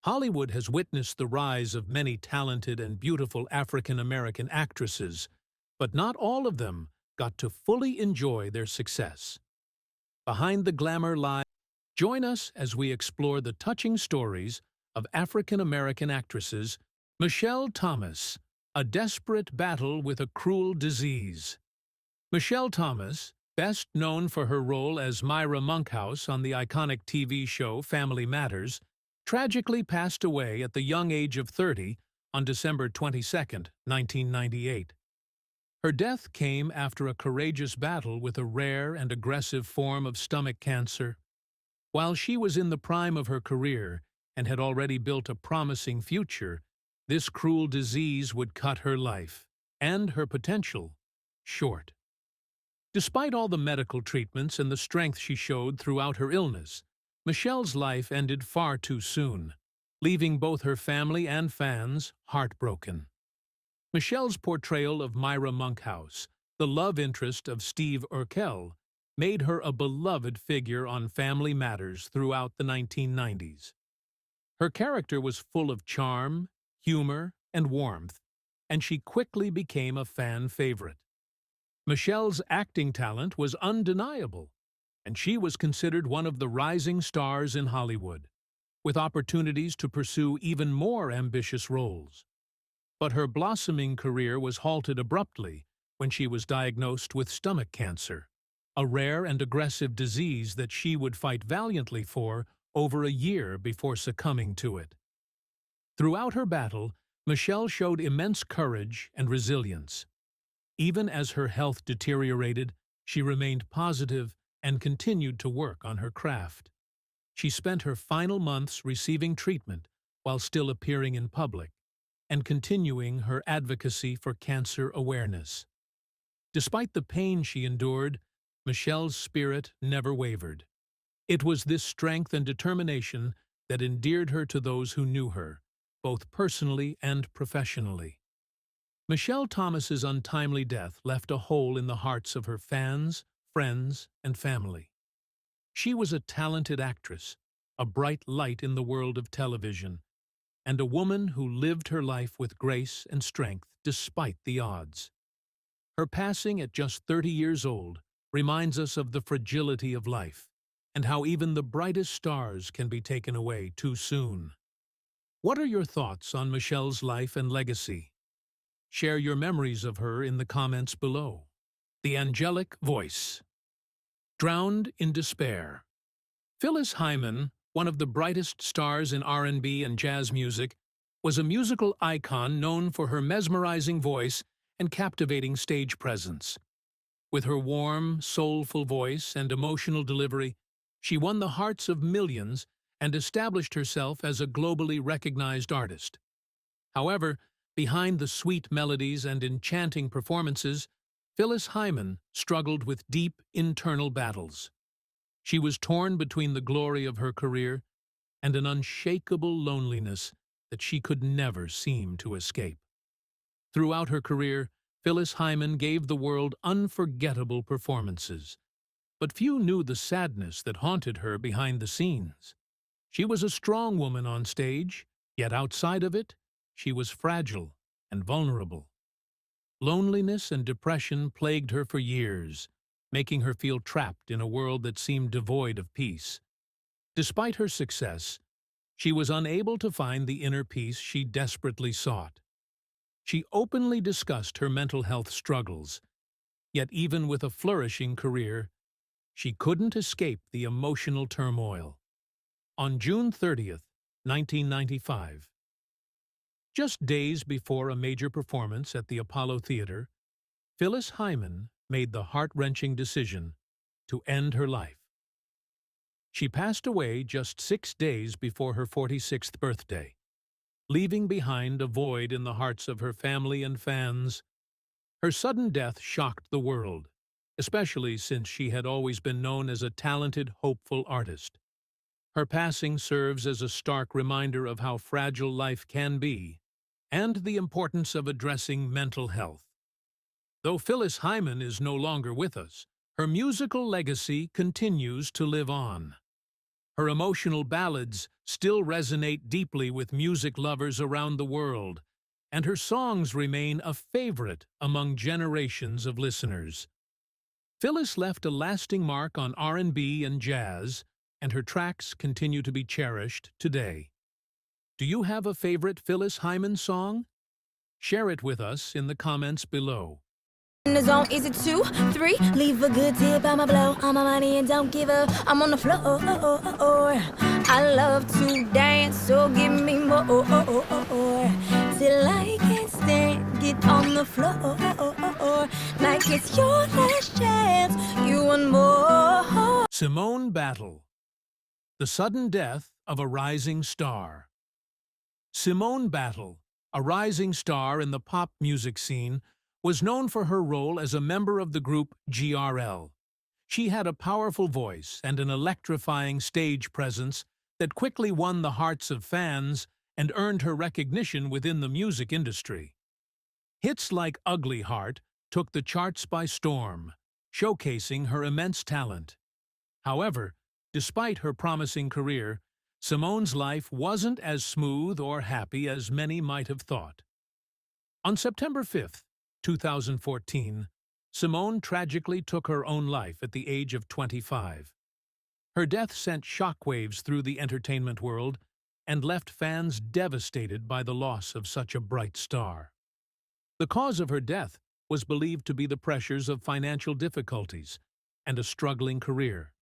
Hollywood has witnessed the rise of many talented and beautiful African-American actresses, but not all of them got to fully enjoy their success. Behind the glamour lies. Join us as we explore the touching stories of African-American actresses. Michelle Thomas, a desperate battle with a cruel disease. Michelle Thomas, best known for her role as Myra Monkhouse on the iconic TV show Family Matters, tragically passed away at the young age of 30 on December 22, 1998. Her death came after a courageous battle with a rare and aggressive form of stomach cancer. While she was in the prime of her career and had already built a promising future, this cruel disease would cut her life, and her potential, short. Despite all the medical treatments and the strength she showed throughout her illness, Michelle's life ended far too soon, leaving both her family and fans heartbroken. Michelle's portrayal of Myra Monkhouse, the love interest of Steve Urkel, made her a beloved figure on Family Matters throughout the 1990s. Her character was full of charm, humor, and warmth, and she quickly became a fan favorite. Michelle's acting talent was undeniable, and she was considered one of the rising stars in Hollywood, with opportunities to pursue even more ambitious roles. But her blossoming career was halted abruptly when she was diagnosed with stomach cancer, a rare and aggressive disease that she would fight valiantly for over a year before succumbing to it. Throughout her battle, Michelle showed immense courage and resilience. Even as her health deteriorated, she remained positive and continued to work on her craft. She spent her final months receiving treatment while still appearing in public and continuing her advocacy for cancer awareness. Despite the pain she endured, Michelle's spirit never wavered. It was this strength and determination that endeared her to those who knew her, both personally and professionally. Michelle Thomas's untimely death left a hole in the hearts of her fans, friends, and family. She was a talented actress, a bright light in the world of television, and a woman who lived her life with grace and strength despite the odds. Her passing at just 30 years old reminds us of the fragility of life and how even the brightest stars can be taken away too soon. What are your thoughts on Michelle's life and legacy? Share your memories of her in the comments below. The Angelic Voice. Drowned in Despair. Phyllis Hyman, one of the brightest stars in R&B and jazz music, was a musical icon known for her mesmerizing voice and captivating stage presence. With her warm, soulful voice and emotional delivery, she won the hearts of millions and established herself as a globally recognized artist. However, behind the sweet melodies and enchanting performances, Phyllis Hyman struggled with deep internal battles. She was torn between the glory of her career and an unshakable loneliness that she could never seem to escape. Throughout her career, Phyllis Hyman gave the world unforgettable performances, but few knew the sadness that haunted her behind the scenes. She was a strong woman on stage, yet outside of it, she was fragile and vulnerable. Loneliness and depression plagued her for years, making her feel trapped in a world that seemed devoid of peace. Despite her success, she was unable to find the inner peace she desperately sought. She openly discussed her mental health struggles, yet even with a flourishing career, she couldn't escape the emotional turmoil. On June 30th, 1995, just days before a major performance at the Apollo Theater, Phyllis Hyman made the heart-wrenching decision to end her life. She passed away just 6 days before her 46th birthday, leaving behind a void in the hearts of her family and fans. Her sudden death shocked the world, especially since she had always been known as a talented, hopeful artist. Her passing serves as a stark reminder of how fragile life can be and the importance of addressing mental health. Though Phyllis Hyman is no longer with us, her musical legacy continues to live on. Her emotional ballads still resonate deeply with music lovers around the world, and her songs remain a favorite among generations of listeners. Phyllis left a lasting mark on R&B and jazz, and her tracks continue to be cherished today. Do you have a favorite Phyllis Hyman song? Share it with us in the comments below. In the zone, is it 2, 3? Leave a good tip, I'ma blow all my money and don't give up. I'm on the floor. I love to dance, so give me more. Till I can't stand, get on the floor. Like it's your last chance, you want more. Simone Battle, the sudden death of a rising star. Simone Battle, a rising star in the pop music scene, was known for her role as a member of the group GRL. She had a powerful voice and an electrifying stage presence that quickly won the hearts of fans and earned her recognition within the music industry. Hits like Ugly Heart took the charts by storm, showcasing her immense talent. However, despite her promising career, Simone's life wasn't as smooth or happy as many might have thought. On September 5, 2014, Simone tragically took her own life at the age of 25. Her death sent shockwaves through the entertainment world and left fans devastated by the loss of such a bright star. The cause of her death was believed to be the pressures of financial difficulties and a struggling career.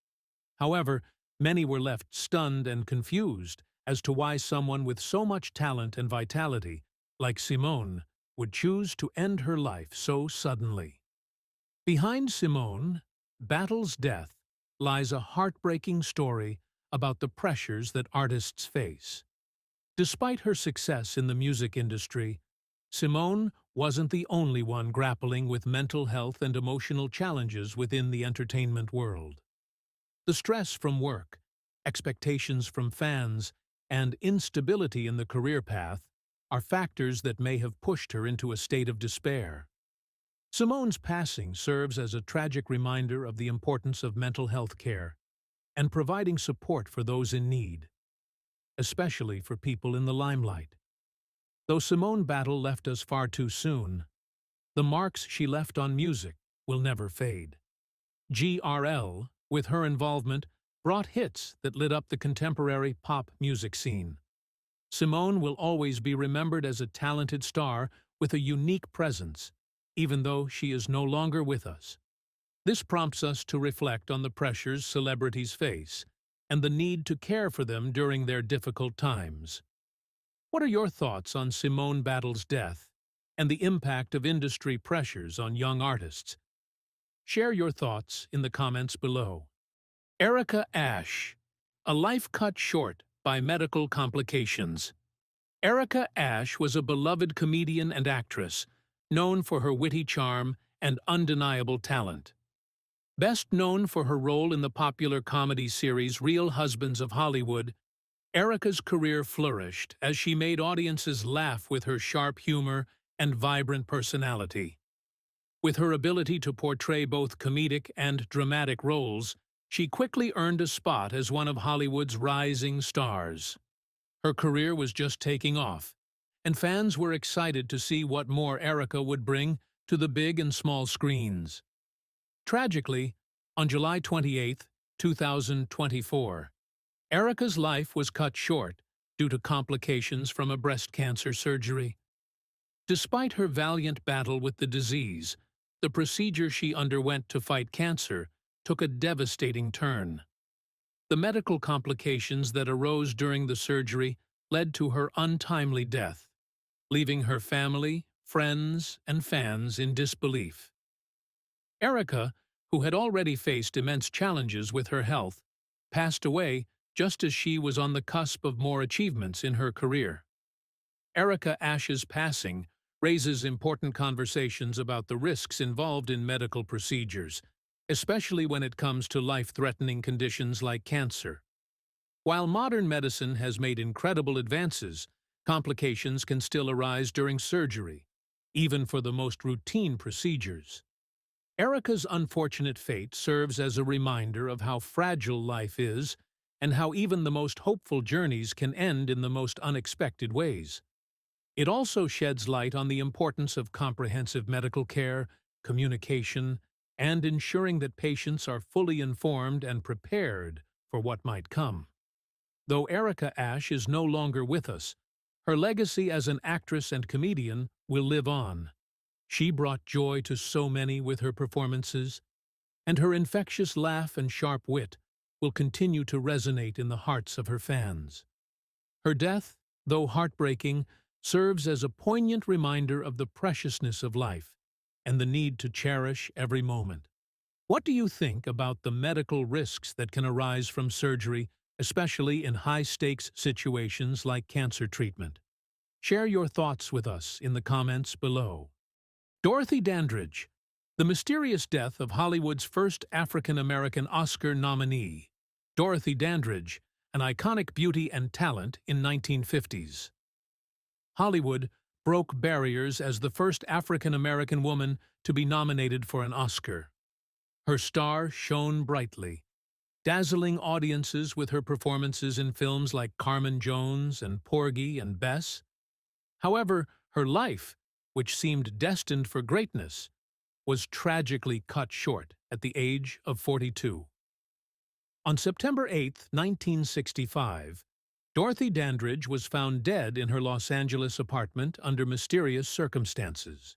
However, many were left stunned and confused as to why someone with so much talent and vitality, like Simone, would choose to end her life so suddenly. Behind Simone Battle's death lies a heartbreaking story about the pressures that artists face. Despite her success in the music industry, Simone wasn't the only one grappling with mental health and emotional challenges within the entertainment world. The stress from work, expectations from fans, and instability in the career path are factors that may have pushed her into a state of despair. Simone's passing serves as a tragic reminder of the importance of mental health care and providing support for those in need, especially for people in the limelight. Though Simone Battle left us far too soon, the marks she left on music will never fade. GRL, with her involvement, brought hits that lit up the contemporary pop music scene. Simone will always be remembered as a talented star with a unique presence, even though she is no longer with us. This prompts us to reflect on the pressures celebrities face and the need to care for them during their difficult times. What are your thoughts on Simone Battle's death and the impact of industry pressures on young artists? Share your thoughts in the comments below. Erica Ashe, a life cut short by medical complications. Erica Ashe was a beloved comedian and actress, known for her witty charm and undeniable talent. Best known for her role in the popular comedy series Real Husbands of Hollywood, Erica's career flourished as she made audiences laugh with her sharp humor and vibrant personality. With her ability to portray both comedic and dramatic roles, she quickly earned a spot as one of Hollywood's rising stars. Her career was just taking off, and fans were excited to see what more Erica would bring to the big and small screens. Tragically, on July 28, 2024, Erica's life was cut short due to complications from a breast cancer surgery. Despite her valiant battle with the disease, the procedure she underwent to fight cancer took a devastating turn. The medical complications that arose during the surgery led to her untimely death, leaving her family, friends, and fans in disbelief. Erica, who had already faced immense challenges with her health, passed away just as she was on the cusp of more achievements in her career. Erica Ashe's passing raises important conversations about the risks involved in medical procedures, especially when it comes to life-threatening conditions like cancer. While modern medicine has made incredible advances, complications can still arise during surgery, even for the most routine procedures. Erica's unfortunate fate serves as a reminder of how fragile life is and how even the most hopeful journeys can end in the most unexpected ways. It also sheds light on the importance of comprehensive medical care, communication, and ensuring that patients are fully informed and prepared for what might come. Though Erica Ashe is no longer with us, her legacy as an actress and comedian will live on. She brought joy to so many with her performances, and her infectious laugh and sharp wit will continue to resonate in the hearts of her fans. Her death, though heartbreaking, serves as a poignant reminder of the preciousness of life and the need to cherish every moment. What do you think about the medical risks that can arise from surgery, especially in high-stakes situations like cancer treatment? Share your thoughts with us in the comments below. Dorothy Dandridge, the mysterious death of Hollywood's first African-American Oscar nominee. Dorothy Dandridge, an iconic beauty and talent in 1950s. Hollywood broke barriers as the first African-American woman to be nominated for an Oscar. Her star shone brightly, dazzling audiences with her performances in films like Carmen Jones and Porgy and Bess. However, her life, which seemed destined for greatness, was tragically cut short at the age of 42. On September 8, 1965, Dorothy Dandridge was found dead in her Los Angeles apartment under mysterious circumstances.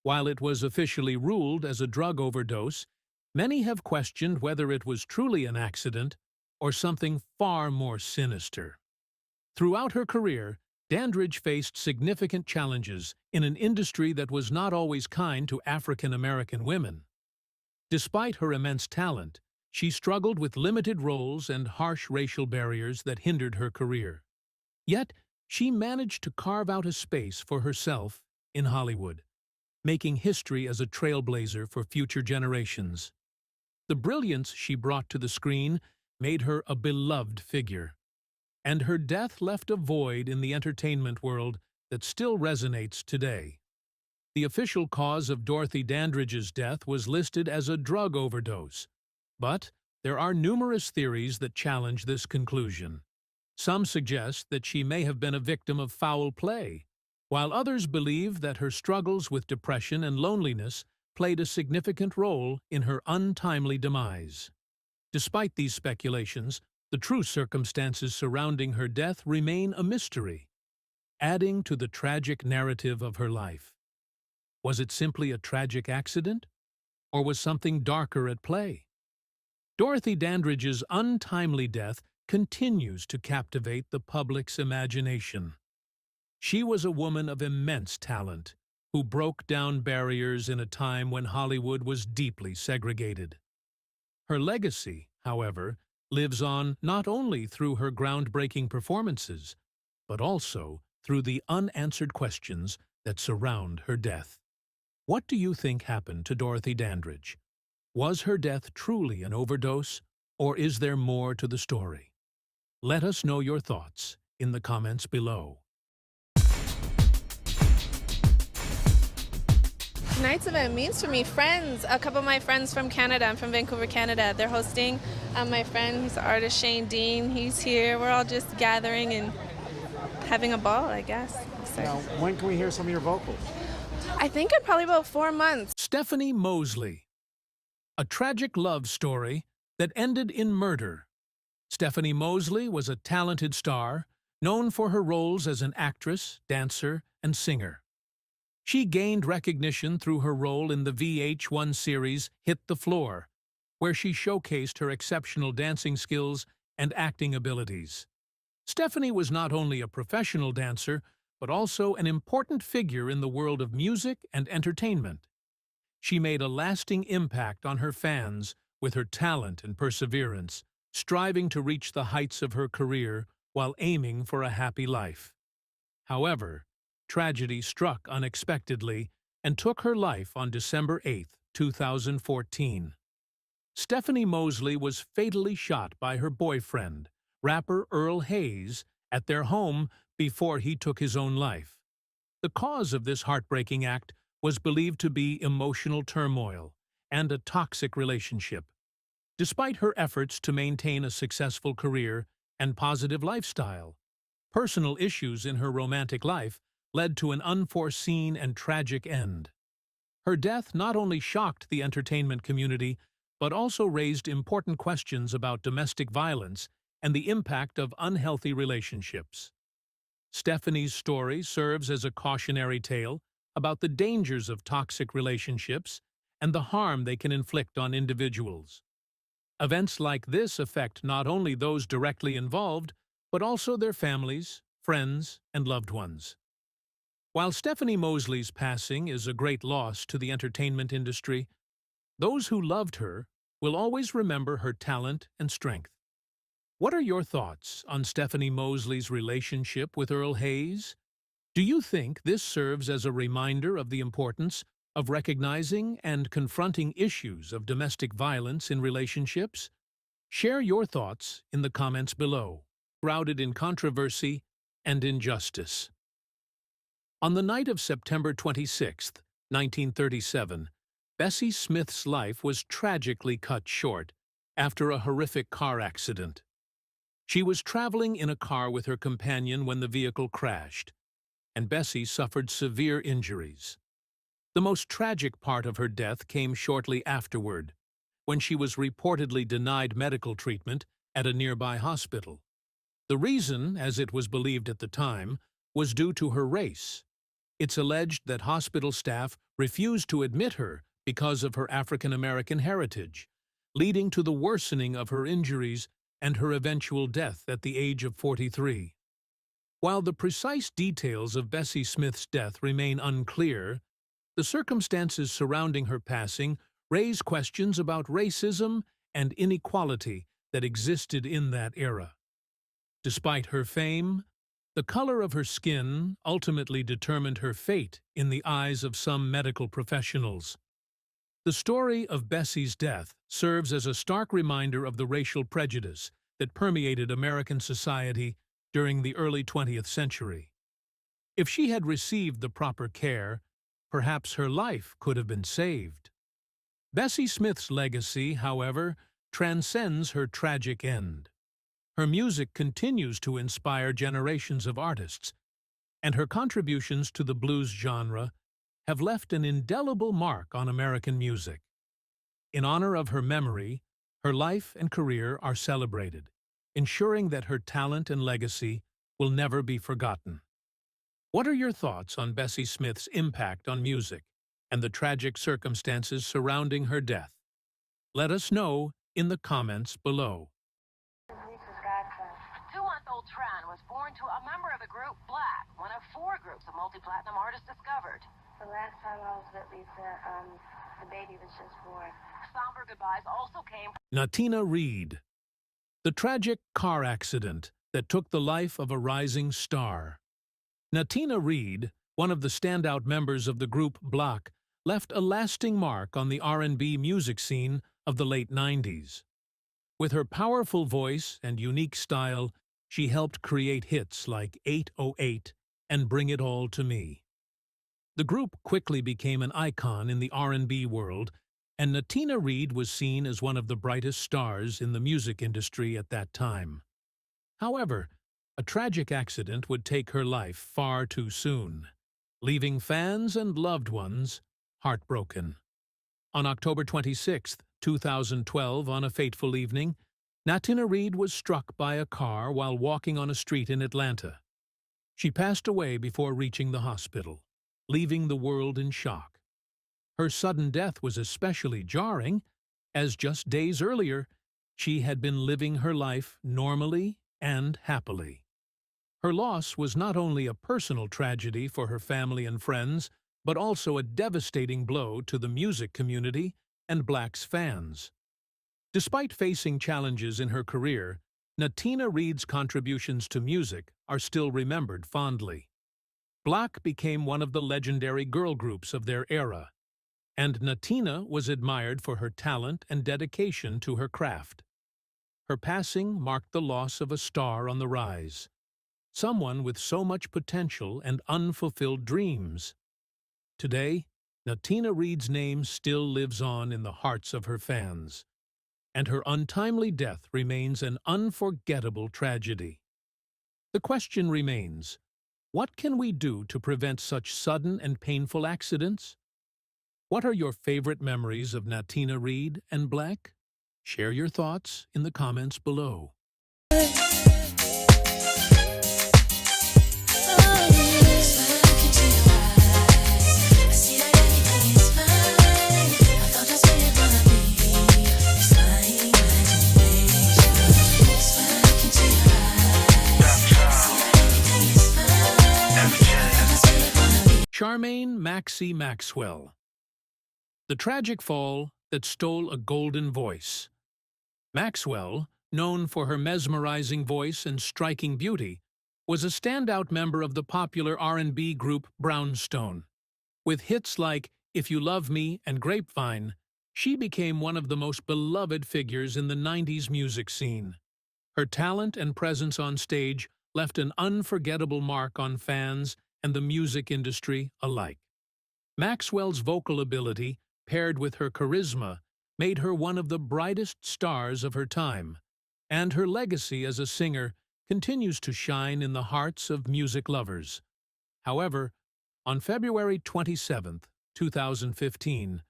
While it was officially ruled as a drug overdose, many have questioned whether it was truly an accident or something far more sinister. Throughout her career, Dandridge faced significant challenges in an industry that was not always kind to African-American women. Despite her immense talent, she struggled with limited roles and harsh racial barriers that hindered her career. Yet, she managed to carve out a space for herself in Hollywood, making history as a trailblazer for future generations. The brilliance she brought to the screen made her a beloved figure, and her death left a void in the entertainment world that still resonates today. The official cause of Dorothy Dandridge's death was listed as a drug overdose, but there are numerous theories that challenge this conclusion. Some suggest that she may have been a victim of foul play, while others believe that her struggles with depression and loneliness played a significant role in her untimely demise. Despite these speculations, the true circumstances surrounding her death remain a mystery, adding to the tragic narrative of her life. Was it simply a tragic accident, or was something darker at play? Dorothy Dandridge's untimely death continues to captivate the public's imagination. She was a woman of immense talent who broke down barriers in a time when Hollywood was deeply segregated. Her legacy, however, lives on not only through her groundbreaking performances, but also through the unanswered questions that surround her death. What do you think happened to Dorothy Dandridge? Was her death truly an overdose, or is there more to the story? Let us know your thoughts in the comments below. Tonight's event means for me friends. A couple of my friends from Canada. I'm from Vancouver, Canada. They're hosting. My friend, he's the artist Shane Dean. He's here. We're all just gathering and having a ball, I guess. Now, when can we hear some of your vocals? I think in probably about 4 months. Stephanie Moseley. A tragic love story that ended in murder. Stephanie Moseley was a talented star, known for her roles as an actress, dancer, and singer. She gained recognition through her role in the VH1 series Hit the Floor, where she showcased her exceptional dancing skills and acting abilities. Stephanie was not only a professional dancer, but also an important figure in the world of music and entertainment. She made a lasting impact on her fans with her talent and perseverance, striving to reach the heights of her career while aiming for a happy life. However, tragedy struck unexpectedly and took her life on December 8, 2014. Stephanie Moseley was fatally shot by her boyfriend, rapper Earl Hayes, at their home before he took his own life. The cause of this heartbreaking act was believed to be emotional turmoil and a toxic relationship. Despite her efforts to maintain a successful career and positive lifestyle, personal issues in her romantic life led to an unforeseen and tragic end. Her death not only shocked the entertainment community, but also raised important questions about domestic violence and the impact of unhealthy relationships. Stephanie's story serves as a cautionary tale about the dangers of toxic relationships and the harm they can inflict on individuals. Events like this affect not only those directly involved, but also their families, friends, and loved ones. While Stephanie Mosley's passing is a great loss to the entertainment industry, those who loved her will always remember her talent and strength. What are your thoughts on Stephanie Mosley's relationship with Earl Hayes? Do you think this serves as a reminder of the importance of recognizing and confronting issues of domestic violence in relationships? Share your thoughts in the comments below, shrouded in controversy and injustice. On the night of September 26, 1937, Bessie Smith's life was tragically cut short after a horrific car accident. She was traveling in a car with her companion when the vehicle crashed, and Bessie suffered severe injuries. The most tragic part of her death came shortly afterward, when she was reportedly denied medical treatment at a nearby hospital. The reason, as it was believed at the time, was due to her race. It's alleged that hospital staff refused to admit her because of her African American heritage, leading to the worsening of her injuries and her eventual death at the age of 43. While the precise details of Bessie Smith's death remain unclear, the circumstances surrounding her passing raise questions about racism and inequality that existed in that era. Despite her fame, the color of her skin ultimately determined her fate in the eyes of some medical professionals. The story of Bessie's death serves as a stark reminder of the racial prejudice that permeated American society during the early 20th century. If she had received the proper care, perhaps her life could have been saved. Bessie Smith's legacy, however, transcends her tragic end. Her music continues to inspire generations of artists, and her contributions to the blues genre have left an indelible mark on American music. In honor of her memory, her life and career are celebrated, ensuring that her talent and legacy will never be forgotten. What are your thoughts on Bessie Smith's impact on music and the tragic circumstances surrounding her death? Let us know in the comments below. 2-month-old Tran was born to a member of the group Black, one of 4 groups of multi-platinum artists discovered. The last time I was with Lisa, the baby was just born. Somber goodbyes also came Natina Reed. The tragic car accident that took the life of a rising star. Natina Reed, one of the standout members of the group Black, left a lasting mark on the R&B music scene of the late 90s. With her powerful voice and unique style, she helped create hits like 808 and Bring It All to Me. The group quickly became an icon in the R&B world, and Natina Reed was seen as one of the brightest stars in the music industry at that time. However, a tragic accident would take her life far too soon, leaving fans and loved ones heartbroken. On October 26, 2012, on a fateful evening, Natina Reed was struck by a car while walking on a street in Atlanta. She passed away before reaching the hospital, leaving the world in shock. Her sudden death was especially jarring, as just days earlier, she had been living her life normally and happily. Her loss was not only a personal tragedy for her family and friends, but also a devastating blow to the music community and Black's fans. Despite facing challenges in her career, Natina Reed's contributions to music are still remembered fondly. Black became one of the legendary girl groups of their era, and Natina was admired for her talent and dedication to her craft. Her passing marked the loss of a star on the rise, someone with so much potential and unfulfilled dreams. Today, Natina Reed's name still lives on in the hearts of her fans, and her untimely death remains an unforgettable tragedy. The question remains, what can we do to prevent such sudden and painful accidents? What are your favorite memories of Natina Reed and Black? Share your thoughts in the comments below. Charmaine Maxie Maxwell. The tragic fall that stole a golden voice. Maxwell, known for her mesmerizing voice and striking beauty, was a standout member of the popular R&B group Brownstone. With hits like If You Love Me and Grapevine, she became one of the most beloved figures in the 90s music scene. Her talent and presence on stage left an unforgettable mark on fans and the music industry alike. Maxwell's vocal ability, paired with her charisma, made her one of the brightest stars of her time, and her legacy as a singer continues to shine in the hearts of music lovers. However, on February 27, 2015,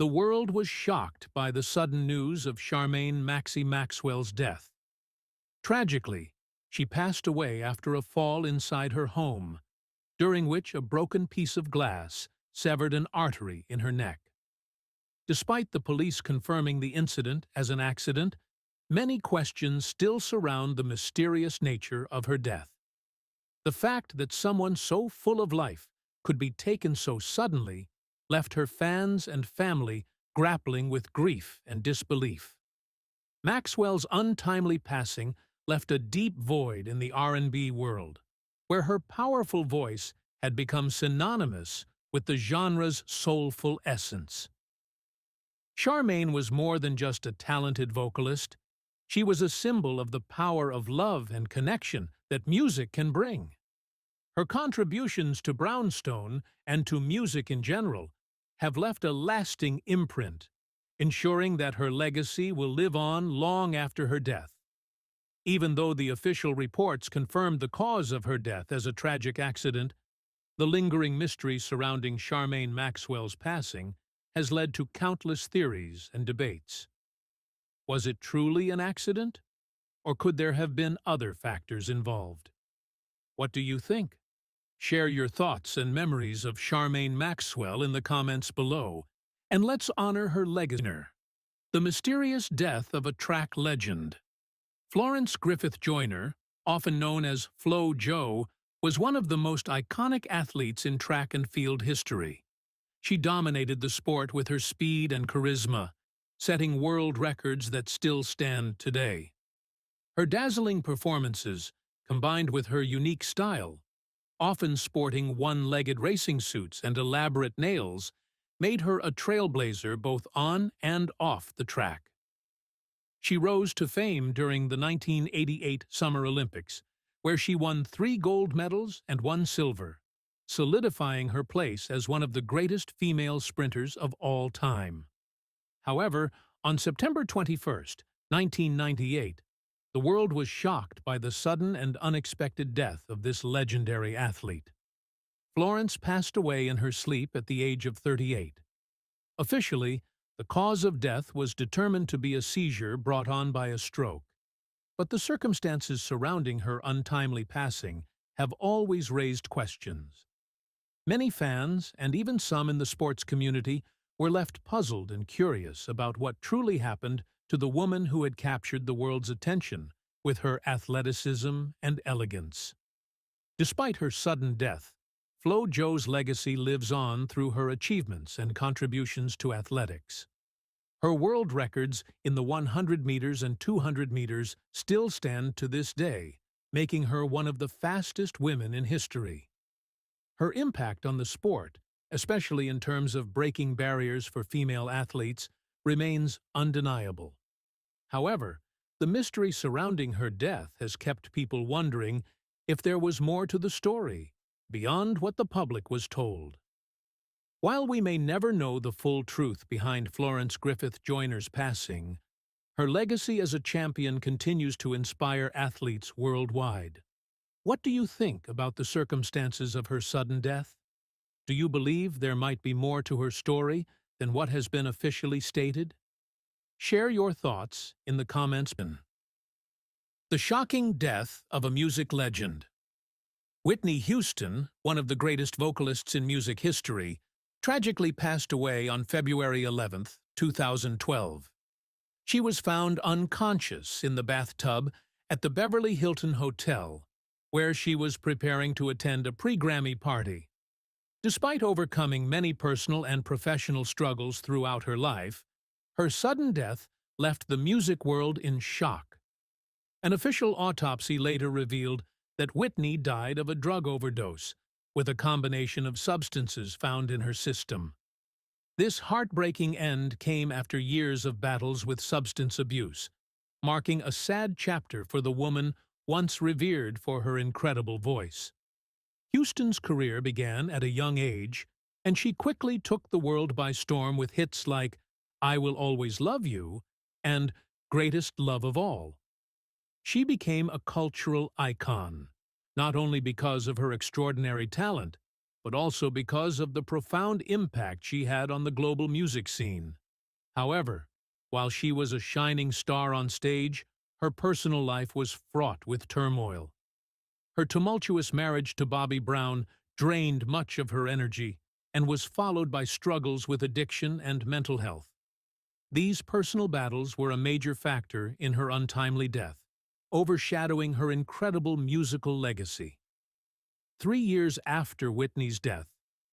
the world was shocked by the sudden news of Charmaine Maxie Maxwell's death. Tragically, she passed away after a fall inside her home, during which a broken piece of glass severed an artery in her neck. Despite the police confirming the incident as an accident, many questions still surround the mysterious nature of her death. The fact that someone so full of life could be taken so suddenly left her fans and family grappling with grief and disbelief. Maxwell's untimely passing left a deep void in the R&B world, where her powerful voice had become synonymous with the genre's soulful essence. Charmaine was more than just a talented vocalist. She was a symbol of the power of love and connection that music can bring. Her contributions to Brownstone and to music in general have left a lasting imprint, ensuring that her legacy will live on long after her death. Even though the official reports confirmed the cause of her death as a tragic accident, the lingering mystery surrounding Charmaine Maxwell's passing has led to countless theories and debates. Was it truly an accident? Or could there have been other factors involved? What do you think? Share your thoughts and memories of Charmaine Maxwell in the comments below, and let's honor her legacy. The mysterious death of a track legend. Florence Griffith Joyner, often known as Flo Jo, was one of the most iconic athletes in track and field history. She dominated the sport with her speed and charisma, setting world records that still stand today. Her dazzling performances, combined with her unique style, often sporting one-legged racing suits and elaborate nails, made her a trailblazer both on and off the track. She rose to fame during the 1988 Summer Olympics, where she won 3 gold medals and 1 silver, solidifying her place as one of the greatest female sprinters of all time. However, on September 21, 1998, the world was shocked by the sudden and unexpected death of this legendary athlete. Florence passed away in her sleep at the age of 38. Officially, the cause of death was determined to be a seizure brought on by a stroke, but the circumstances surrounding her untimely passing have always raised questions. Many fans, and even some in the sports community, were left puzzled and curious about what truly happened to the woman who had captured the world's attention with her athleticism and elegance. Despite her sudden death, Flo Jo's legacy lives on through her achievements and contributions to athletics. Her world records in the 100 meters and 200 meters still stand to this day, making her one of the fastest women in history. Her impact on the sport, especially in terms of breaking barriers for female athletes, remains undeniable. However, the mystery surrounding her death has kept people wondering if there was more to the story, beyond what the public was told. While we may never know the full truth behind Florence Griffith Joyner's passing, Her legacy as a champion continues to inspire athletes worldwide. What do you think about the circumstances of her sudden death? Do you believe there might be more to her story than what has been officially stated? Share your thoughts in the comments below. The shocking death of a music legend. Whitney Houston, one of the greatest vocalists in music history, tragically passed away on February 11, 2012. She was found unconscious in the bathtub at the Beverly Hilton Hotel, where she was preparing to attend a pre-Grammy party. Despite overcoming many personal and professional struggles throughout her life, her sudden death left the music world in shock. An official autopsy later revealed that Whitney died of a drug overdose, with a combination of substances found in her system. This heartbreaking end came after years of battles with substance abuse, marking a sad chapter for the woman once revered for her incredible voice. Houston's career began at a young age, and she quickly took the world by storm with hits like I Will Always Love You and Greatest Love of All. She became a cultural icon, not only because of her extraordinary talent, but also because of the profound impact she had on the global music scene. However, while she was a shining star on stage, her personal life was fraught with turmoil. Her tumultuous marriage to Bobby Brown drained much of her energy and was followed by struggles with addiction and mental health. These personal battles were a major factor in her untimely death, overshadowing her incredible musical legacy. 3 years after Whitney's death,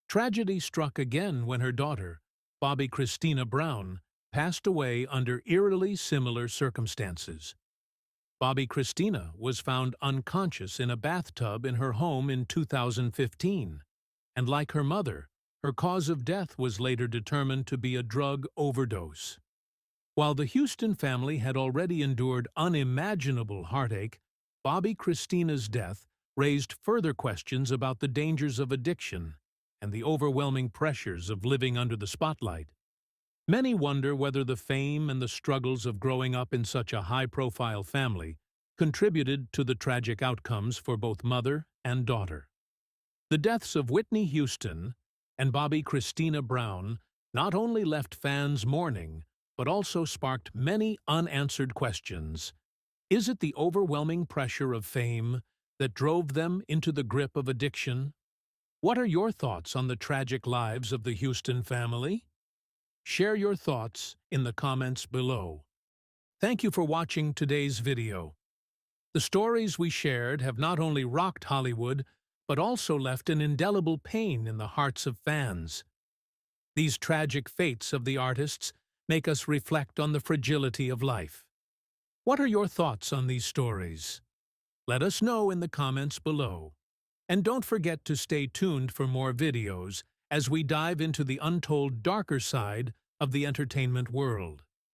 tragedy struck again when her daughter, Bobbi Kristina Brown, passed away under eerily similar circumstances. Bobbi Kristina was found unconscious in a bathtub in her home in 2015, and like her mother, her cause of death was later determined to be a drug overdose. While the Houston family had already endured unimaginable heartache, Bobbi Kristina's death raised further questions about the dangers of addiction and the overwhelming pressures of living under the spotlight. Many wonder whether the fame and the struggles of growing up in such a high-profile family contributed to the tragic outcomes for both mother and daughter. The deaths of Whitney Houston and Bobbi Kristina Brown not only left fans mourning, but also sparked many unanswered questions. Is it the overwhelming pressure of fame that drove them into the grip of addiction? What are your thoughts on the tragic lives of the Houston family? Share your thoughts in the comments below. Thank you for watching today's video. The stories we shared have not only rocked Hollywood, but also left an indelible pain in the hearts of fans. These tragic fates of the artists make us reflect on the fragility of life. What are your thoughts on these stories? Let us know in the comments below. And don't forget to stay tuned for more videos as we dive into the untold darker side of the entertainment world.